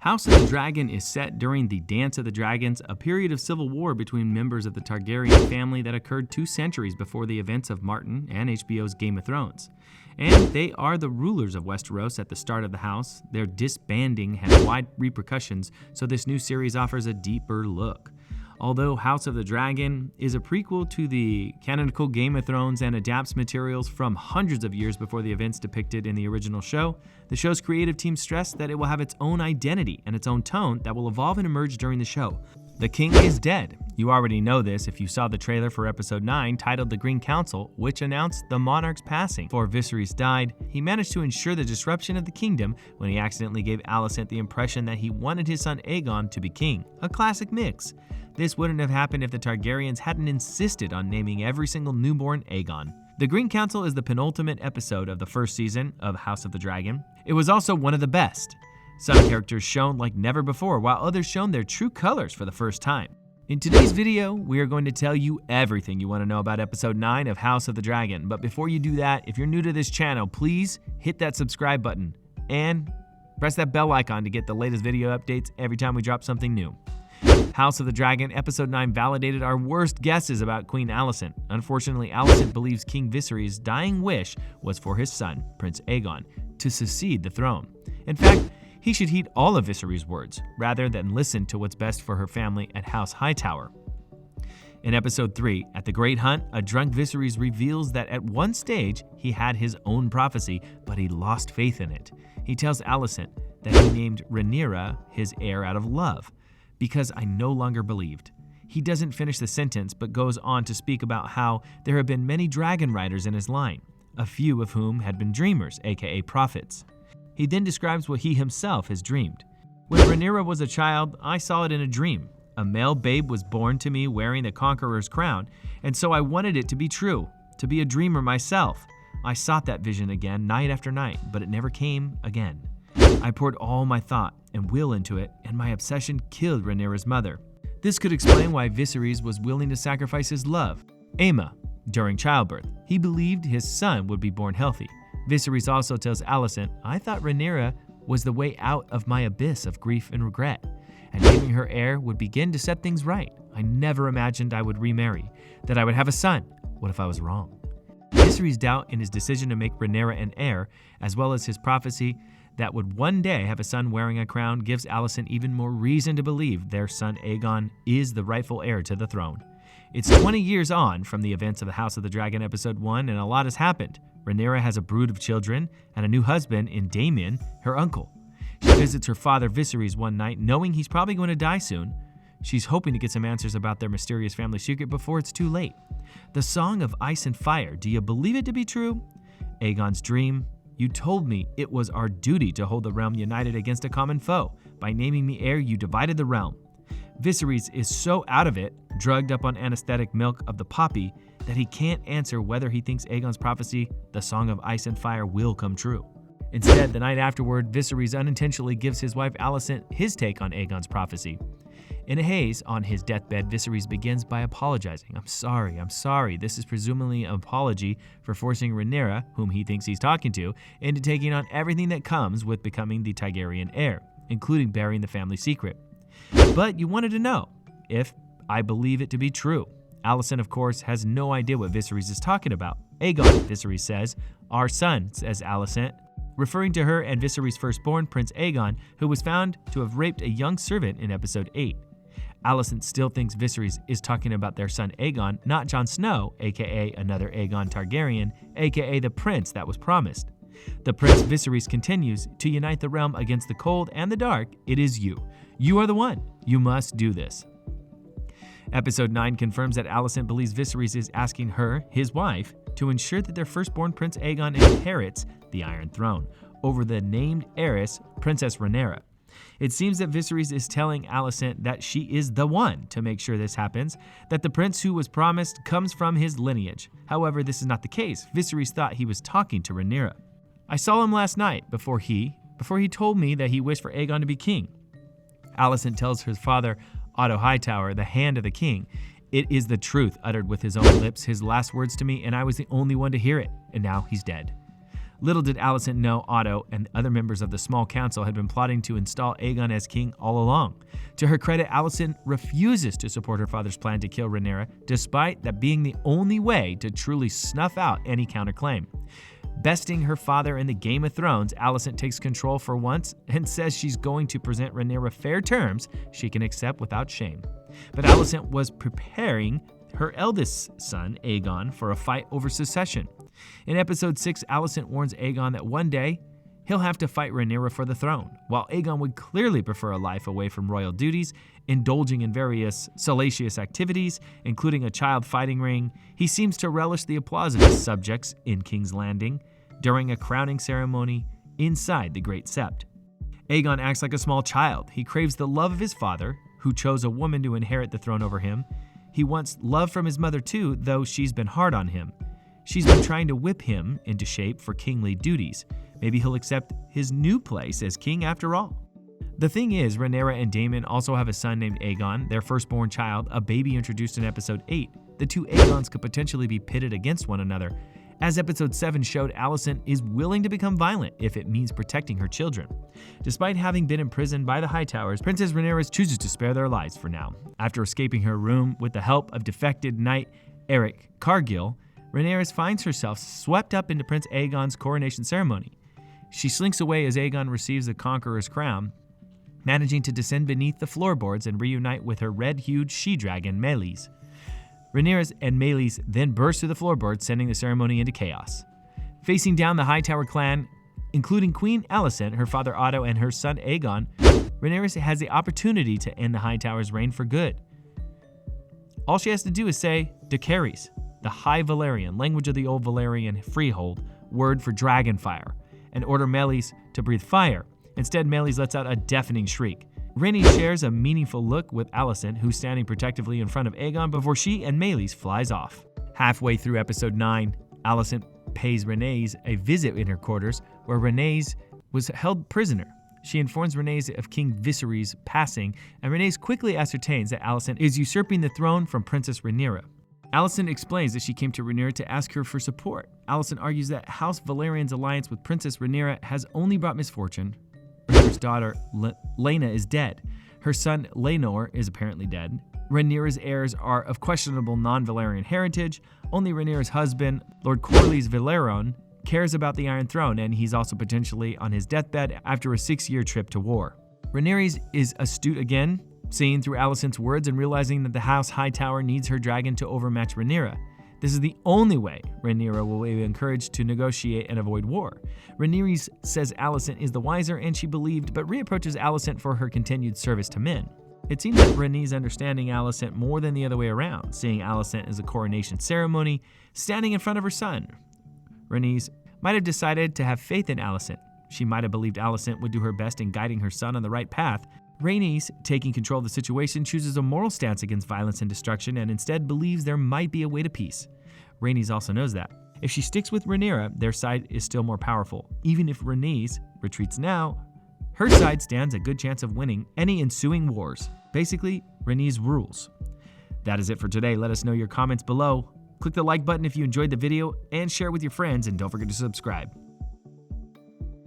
House of the Dragon is set during the Dance of the Dragons, a period of civil war between members of the Targaryen family that occurred 2 centuries before the events of Martin and HBO's Game of Thrones. And they are the rulers of Westeros at the start of the house. Their disbanding had wide repercussions, so this new series offers a deeper look. Although House of the Dragon is a prequel to the canonical Game of Thrones and adapts materials from hundreds of years before the events depicted in the original show, the show's creative team stressed that it will have its own identity and its own tone that will evolve and emerge during the show. The king is dead. You already know this if you saw the trailer for episode 9 titled The Green Council, which announced the monarch's passing. Before Viserys died, he managed to ensure the disruption of the kingdom when he accidentally gave Alicent the impression that he wanted his son Aegon to be king. A classic mix. This wouldn't have happened if the Targaryens hadn't insisted on naming every single newborn Aegon. The Green Council is the penultimate episode of the first season of House of the Dragon. It was also one of the best. Some characters shone like never before, while others shone their true colors for the first time. In today's video, we are going to tell you everything you want to know about episode 9 of House of the Dragon. But before you do that, if you're new to this channel, please hit that subscribe button and press that bell icon to get the latest video updates every time we drop something new. House of the Dragon Episode 9 validated our worst guesses about Queen Alicent. Unfortunately, Alicent believes King Viserys' dying wish was for his son, Prince Aegon, to succeed the throne. In fact, he should heed all of Viserys' words, rather than listen to what's best for her family at House Hightower. In Episode 3, at the Great Hunt, a drunk Viserys reveals that at one stage he had his own prophecy, but he lost faith in it. He tells Alicent that he named Rhaenyra his heir out of love, because I no longer believed. He doesn't finish the sentence, but goes on to speak about how there have been many dragon riders in his line, a few of whom had been dreamers, aka prophets. He then describes what he himself has dreamed. When Rhaenyra was a child, I saw it in a dream. A male babe was born to me wearing the conqueror's crown, and so I wanted it to be true, to be a dreamer myself. I sought that vision again night after night, but it never came again. I poured all my thought and will into it, and my obsession killed Rhaenyra's mother. This could explain why Viserys was willing to sacrifice his love, Aemma, during childbirth. He believed his son would be born healthy. Viserys also tells Alicent, I thought Rhaenyra was the way out of my abyss of grief and regret, and naming her heir would begin to set things right. I never imagined I would remarry, that I would have a son. What if I was wrong? Viserys' doubt in his decision to make Rhaenyra an heir, as well as his prophecy that would one day have a son wearing a crown, gives Alicent even more reason to believe their son Aegon is the rightful heir to the throne. It's 20 years on from the events of the House of the Dragon Episode 1, and a lot has happened. Rhaenyra has a brood of children and a new husband in Daemon, her uncle. She visits her father Viserys one night, knowing he's probably going to die soon. She's hoping to get some answers about their mysterious family secret before it's too late. The Song of Ice and Fire, do you believe it to be true? Aegon's dream. You told me it was our duty to hold the realm united against a common foe. By naming me heir, you divided the realm. Viserys is so out of it, drugged up on anesthetic milk of the poppy, that he can't answer whether he thinks Aegon's prophecy, the Song of Ice and Fire, will come true. Instead, the night afterward, Viserys unintentionally gives his wife Alicent his take on Aegon's prophecy. In a haze, on his deathbed, Viserys begins by apologizing. I'm sorry. This is presumably an apology for forcing Rhaenyra, whom he thinks he's talking to, into taking on everything that comes with becoming the Targaryen heir, including burying the family secret. But you wanted to know if I believe it to be true. Alicent, of course, has no idea what Viserys is talking about. Aegon, Viserys says. Our son, says Alicent, referring to her and Viserys' firstborn, Prince Aegon, who was found to have raped a young servant in Episode 8. Alicent still thinks Viserys is talking about their son Aegon, not Jon Snow, aka another Aegon Targaryen, aka the prince that was promised. The Prince Viserys continues to unite the realm against the cold and the dark. It is you. You are the one. You must do this. Episode 9 confirms that Alicent believes Viserys is asking her, his wife, to ensure that their firstborn Prince Aegon inherits the Iron Throne over the named heiress, Princess Rhaenyra. It seems that Viserys is telling Alicent that she is the one to make sure this happens, that the prince who was promised comes from his lineage. However, this is not the case. Viserys thought he was talking to Rhaenyra. I saw him last night before he told me that he wished for Aegon to be king. Alicent tells her father, Otto Hightower, the Hand of the King, it is the truth, uttered with his own lips, his last words to me, and I was the only one to hear it, and now he's dead. Little did Alicent know Otto and other members of the small council had been plotting to install Aegon as king all along. To her credit, Alicent refuses to support her father's plan to kill Rhaenyra, despite that being the only way to truly snuff out any counterclaim. Besting her father in the Game of Thrones, Alicent takes control for once and says she's going to present Rhaenyra fair terms she can accept without shame. But Alicent was preparing her eldest son, Aegon, for a fight over succession. In episode 6, Alicent warns Aegon that one day he'll have to fight Rhaenyra for the throne. While Aegon would clearly prefer a life away from royal duties, indulging in various salacious activities, including a child fighting ring, he seems to relish the applause of his subjects in King's Landing during a crowning ceremony inside the Great Sept. Aegon acts like a small child. He craves the love of his father, who chose a woman to inherit the throne over him. He wants love from his mother too, though she's been hard on him. She's been trying to whip him into shape for kingly duties. Maybe he'll accept his new place as king after all. The thing is, Rhaenyra and Daemon also have a son named Aegon, their firstborn child, a baby introduced in episode 8. The two Aegons could potentially be pitted against one another. As episode 7 showed, Alicent is willing to become violent if it means protecting her children. Despite having been imprisoned by the Hightowers, Princess Rhaenyra chooses to spare their lives for now. After escaping her room with the help of defected knight Eric Cargill, Rhaenyra finds herself swept up into Prince Aegon's coronation ceremony. She slinks away as Aegon receives the Conqueror's crown, managing to descend beneath the floorboards and reunite with her red-hued she-dragon, Meleys. Rhaenyra and Meleys then burst through the floorboards, sending the ceremony into chaos. Facing down the Hightower clan, including Queen Alicent, her father Otto, and her son Aegon, Rhaenyra has the opportunity to end the Hightower's reign for good. All she has to do is say, Dracarys, the High Valyrian, language of the old Valyrian freehold, word for dragon fire, and order Meleys to breathe fire. Instead, Meleys lets out a deafening shriek. Rhaenys shares a meaningful look with Alicent, who's standing protectively in front of Aegon before she and Meleys flies off. Halfway through episode 9, Alicent pays Rhaenys a visit in her quarters, where Rhaenys was held prisoner. She informs Rhaenys of King Viserys' passing, and Rhaenys quickly ascertains that Alicent is usurping the throne from Princess Rhaenyra. Alicent explains that she came to Rhaenyra to ask her for support. Alicent argues that House Valyrian's alliance with Princess Rhaenyra has only brought misfortune. Rhaenyra's daughter, Laena, is dead. Her son, Laenor, is apparently dead. Rhaenyra's heirs are of questionable non-Valyrian heritage. Only Rhaenyra's husband, Lord Corlys Velaryon, cares about the Iron Throne, and he's also potentially on his deathbed after a 6-year trip to war. Rhaenyra is astute again, seeing through Alicent's words and realizing that the House Hightower needs her dragon to overmatch Rhaenyra. This is the only way Rhaenyra will be encouraged to negotiate and avoid war. Rhaenyra says Alicent is the wiser and she believed, but reapproaches Alicent for her continued service to men. It seems that Rhaenys understanding Alicent more than the other way around, seeing Alicent as a coronation ceremony, standing in front of her son. Rhaenys might have decided to have faith in Alicent. She might have believed Alicent would do her best in guiding her son on the right path. Rhaenys, taking control of the situation, chooses a moral stance against violence and destruction and instead believes there might be a way to peace. Rhaenys also knows that. If she sticks with Rhaenyra, their side is still more powerful. Even if Rhaenys retreats now, her side stands a good chance of winning any ensuing wars. Basically, Rhaenys rules. That is it for today. Let us know your comments below. Click the like button if you enjoyed the video and share it with your friends, and don't forget to subscribe.